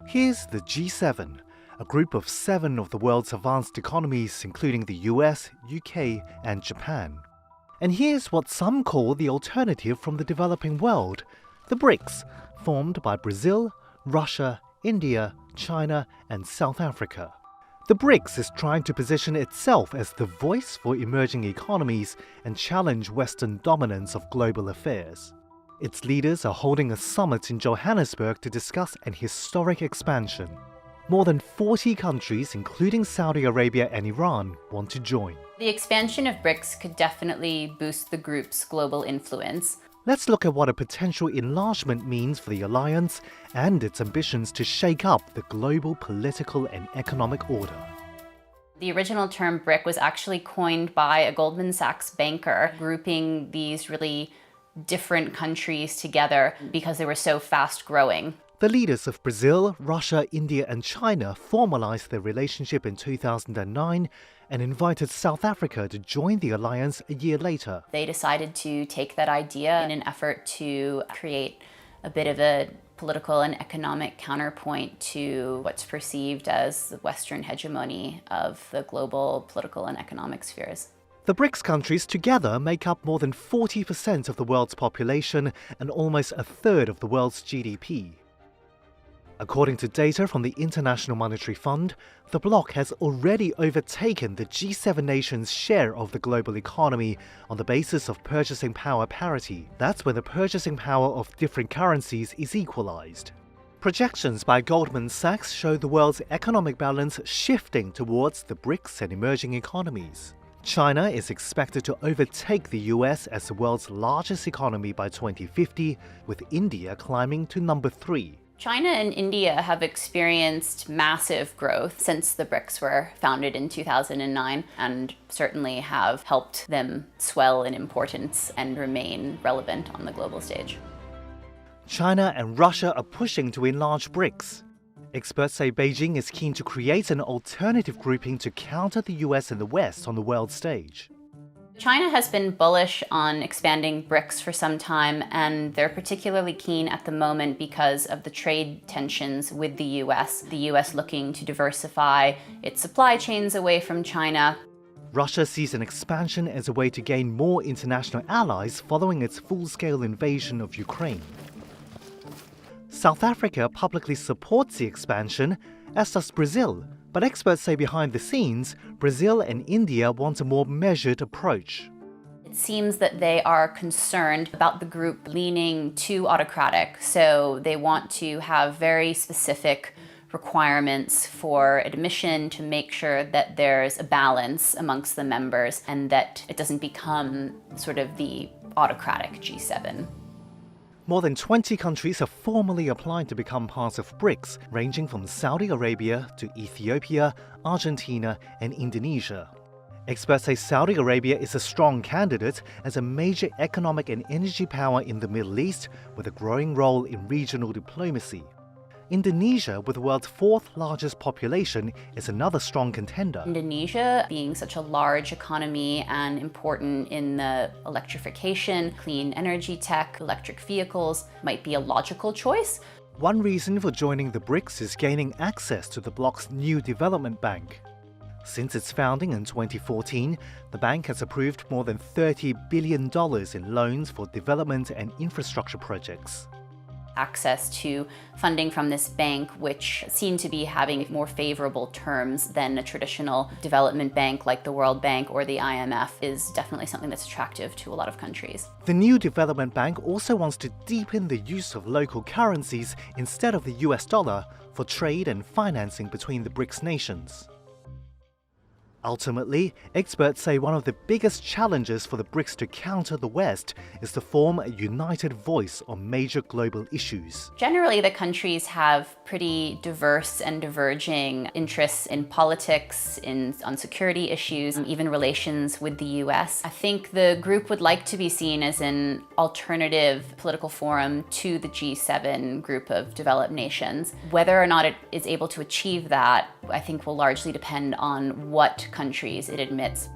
Here's the G7, a group of 7 of the world's advanced economies, including the US, UK, and Japan. And here's what some call the alternative from the developing world, the Brics, formed by Brazil, Russia, India, China, and South Africa. The Brics is trying to position itself as the voice for emerging economies and challenge Western dominance of global affairs. Its leaders are holding a summit in Johannesburg to discuss an historic expansion. More than 40 countries, including Saudi Arabia and Iran, want to join. The expansion of Brics could definitely boost the group's global influence. Let's look at what a potential enlargement means for the alliance and its ambitions to shake up the global political and economic order. The original term BRIC was actually coined by a Goldman Sachs banker, grouping these really different countries together because they were so fast growing. The leaders of Brazil, Russia, India, and China formalized their relationship in 2009 and invited South Africa to join the alliance a year later. They decided to take that idea in an effort to create a bit of a political and economic counterpoint to what's perceived as the Western hegemony of the global political and economic spheres. The BRICS countries together make up more than 40% of the world's population and almost a third of the world's GDP. According to data from the International Monetary Fund, the Bloc has already overtaken the G7 nations' share of the global economy on the basis of purchasing power parity. That's when the purchasing power of different currencies is equalized. Projections by Goldman Sachs show the world's economic balance shifting towards the BRICS and emerging economies. China is expected to overtake the US as the world's largest economy by 2050, with India climbing to number 3. China and India have experienced massive growth since the BRICS were founded in 2009 and certainly have helped them swell in importance and remain relevant on the global stage. China and Russia are pushing to enlarge BRICS. Experts say Beijing is keen to create an alternative grouping to counter the US and the West on the world stage. China has been bullish on expanding BRICS for some time, and they're particularly keen at the moment because of the trade tensions with the US. The US looking to diversify its supply chains away from China. Russia sees an expansion as a way to gain more international allies following its full-scale invasion of Ukraine. South Africa publicly supports the expansion, as does Brazil, but experts say behind the scenes, Brazil and India want a more measured approach. It seems that they are concerned about the group leaning too autocratic, so they want to have very specific requirements for admission to make sure that there's a balance amongst the members and that it doesn't become sort of the autocratic G7. More than 20 countries have formally applied to become part of BRICS, ranging from Saudi Arabia to Ethiopia, Argentina, and Indonesia. Experts say Saudi Arabia is a strong candidate as a major economic and energy power in the Middle East with a growing role in regional diplomacy. Indonesia, with the world's 4th largest population, is another strong contender. Indonesia, being such a large economy and important in the electrification, clean energy tech, electric vehicles, might be a logical choice. One reason for joining the BRICS is gaining access to the bloc's new development bank. Since its founding in 2014, the bank has approved more than $30 billion in loans for development and infrastructure projects. Access to funding from this bank, which seem to be having more favorable terms than a traditional development bank like the World Bank or the IMF, is definitely something that's attractive to a lot of countries. The new development bank also wants to deepen the use of local currencies instead of the US dollar for trade and financing between the BRICS nations. Ultimately, experts say one of the biggest challenges for the BRICS to counter the West is to form a united voice on major global issues. Generally, the countries have pretty diverse and diverging interests in politics, on security issues, and even relations with the US. I think the group would like to be seen as an alternative political forum to the G7 group of developed nations. Whether or not it is able to achieve that, I think will largely depend on what countries it admits.